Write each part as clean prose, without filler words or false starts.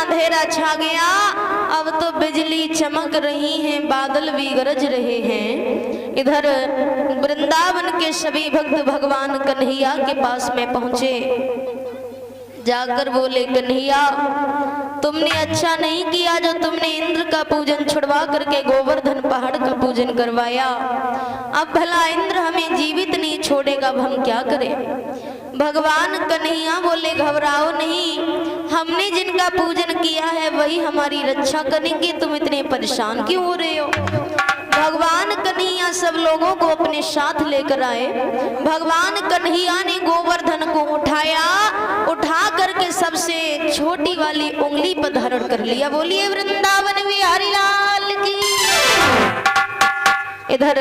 अंधेरा छा गया, अब तो बिजली चमक रही है, बादल भी गरज रहे हैं। इधर वृंदावन के सभी भक्त भगवान कन्हैया के पास में पहुंचे, जाकर बोले कन्हैया तुमने अच्छा नहीं किया जो तुमने इंद्र का पूजन छुड़वा करके गोवर्धन पहाड़ का पूजन करवाया। अब भला इंद्र हमें जीवित नहीं छोड़ेगा, अब हम क्या करें। भगवान कन्हैया बोले घबराओ नहीं, हमने जिनका पूजन किया है वही हमारी रक्षा करेंगे, तुम इतने परेशान क्यों हो रहे हो। भगवान कन्हैया सब लोगों को अपने साथ लेकर आए। भगवान कन्हैया ने गोवर्धन को उठाया, उठा करके सबसे छोटी वाली उंगली पर धारण कर लिया। बोलिए वृंदावन बिहारी लाल की। इधर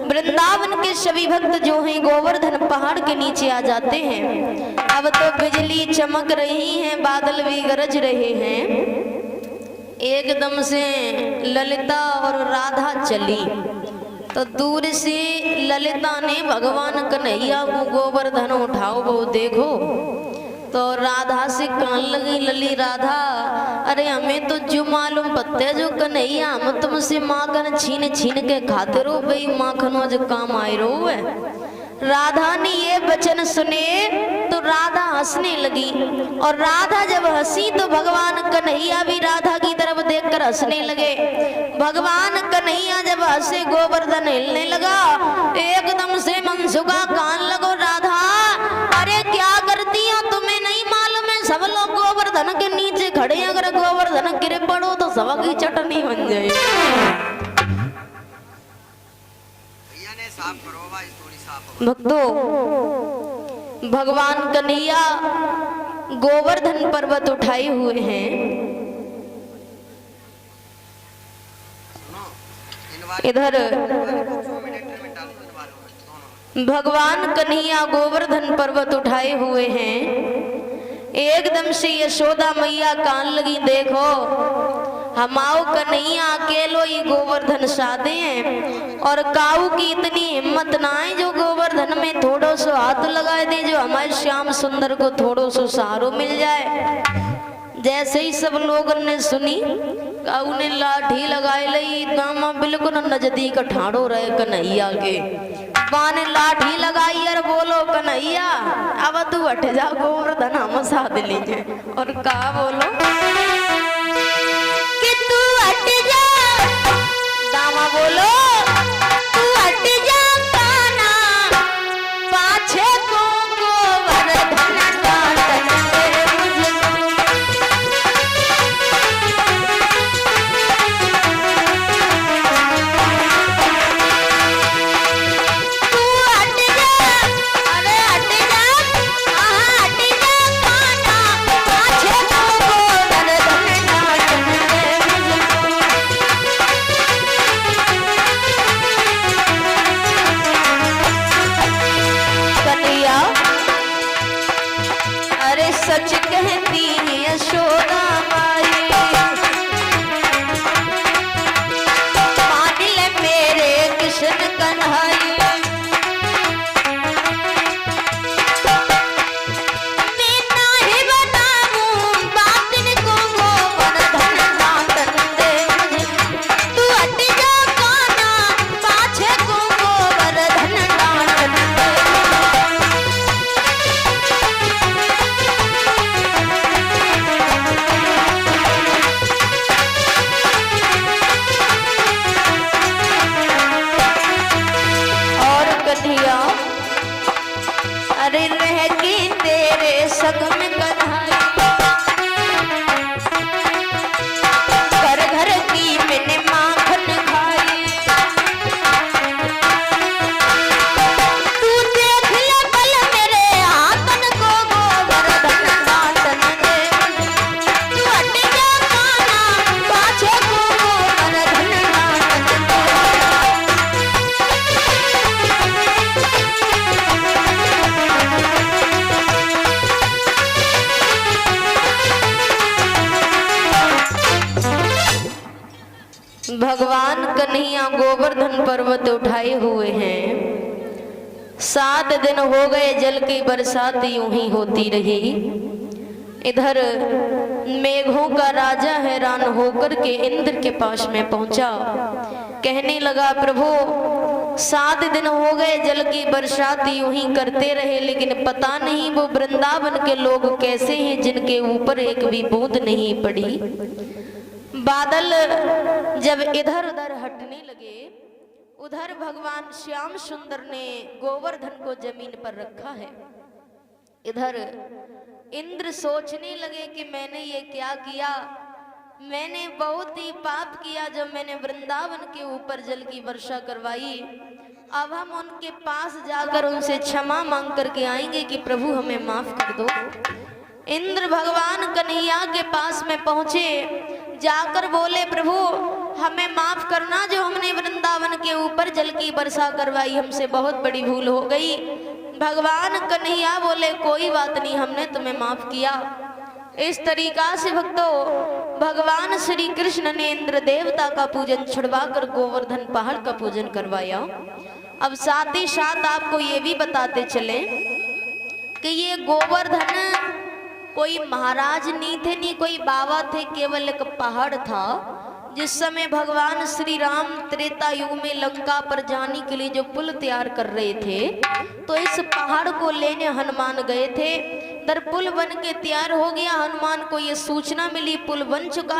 वृंदावन के सभी भक्त जो हैं गोवर्धन पहाड़ के नीचे आ जाते हैं। अब तो बिजली चमक रही है, बादल भी गरज रहे हैं। एकदम से ललिता और राधा चली तो दूर से ललिता ने भगवान कन्हैया को गोवर्धन उठाओ वो देखो, तो राधा से कहने लगी लली राधा अरे हमें तो जो मालूम पत्ते जो कन्हैया हम तुमसे माखन छीन छीन के खाते रहो भाई, माखनों जो काम आए रहो है। राधा ने ये वचन सुने तो राधा हंसने लगी, और राधा जब हंसी तो भगवान कन्हैया भी राधा की तरफ देखकर हंसने लगे। भगवान कन्हैया जब हंसे गोवर्धन हिलने लगा, एकदम से मनसुखा कान लगो राधा अरे क्या करती हो, तुम्हें नहीं मालूम है सब लोग गोवर्धन के नीचे खड़े हैं, अगर गोवर्धन गिरे पड़ो तो सबकी चटनी बन जाएगी। भक्तों भगवान कन्हैया गोवर्धन पर्वत उठाए हुए हैं। इधर भगवान कन्हैया गोवर्धन पर्वत उठाए हुए हैं। एकदम से यशोदा मैया कान लगी देखो हमाओ कन्हैया अकेलो ही गोवर्धन साधे हैं, और काऊ की इतनी हिम्मत ना है जो गोवर्धन में थोड़ो सो हाथ लगाए दे, जो हमारे श्याम सुंदर को थोड़ो सो सहारो मिल जाए। जैसे ही सब लोगों ने सुनी काऊ ने लाठी लगाए लई, दामा बिल्कुल नजदीक ठाड़ो रहे कन्हैया के, बाने लाठी लगाई और बोलो कन्हैया अब तू हट जा गोवर्धन हम साध लीजिए, और कहा बोलो कि तू हट जा, दामा बोलो तू हट जा काना, पाछे को गोवर्धन काटन दे मुझको। तू हट जा, अरे हट जा, हट जा काना, पाछे को गोवर्धन काटन दे मुझको। कन्हैया अरे सच कहती है यशोदा माई, मान ले मेरे कृष्ण कन्हैया, मैं नाही बताऊं बातिन को गोवर्धन काटन दे मुझे। तू हट जा काना, पाछे को गोवर्धन काटन दे। और कन्हैया अरे रह के तेरे संग में कन्हैया, घर घर की मैंने माखन खाई, तू देख ले पल मेरे हाथन को गोवर्धन काटन दे मुझे। तू हट जा काना, पाछे को गोवर्धन काटन दे। भगवान कन्हैया गोवर्धन पर्वत उठाए हुए हैं। 7 दिन हो गए जल की बरसात यूं ही होती रही। इधर मेघों का राजा हैरान होकर के इंद्र के पास में पहुंचा। कहने लगा, प्रभु 7 दिन हो गए जल की बरसात यूं ही करते रहे, लेकिन पता नहीं वो वृंदावन के लोग कैसे हैं जिनके ऊपर एक भी बूंद नहीं पड़ी। बादल जब इधर उधर हटने लगे, उधर भगवान श्याम सुंदर ने गोवर्धन को जमीन पर रखा है। इधर इंद्र सोचने लगे कि मैंने ये क्या किया, मैंने बहुत ही पाप किया जब मैंने वृंदावन के ऊपर जल की वर्षा करवाई। अब हम उनके पास जाकर उनसे क्षमा मांग करके आएंगे कि प्रभु हमें माफ कर दो। इंद्र भगवान कन्हैया के पास में पहुंचे, जाकर बोले, प्रभु हमें माफ करना, जो हमने वृंदावन के ऊपर जल की वर्षा करवाई हमसे बहुत बड़ी भूल हो गई। भगवान कन्हैया बोले, कोई बात नहीं, हमने तुम्हें माफ किया। इस तरीका से भक्तों भगवान श्री कृष्ण ने इंद्र देवता का पूजन छुड़वाकर गोवर्धन पहाड़ का पूजन करवाया। अब साथ ही साथ आपको ये भी बताते चले कि ये गोवर्धन कोई महाराज नहीं थे, नहीं कोई बाबा थे, केवल एक पहाड़ था। जिस समय भगवान श्री राम त्रेता युग में लंका पर जाने के लिए जो पुल तैयार कर रहे थे, तो इस पहाड़ को लेने हनुमान गए थे। दर पुल बन के तैयार हो गया, हनुमान को ये सूचना मिली पुल बन चुका है।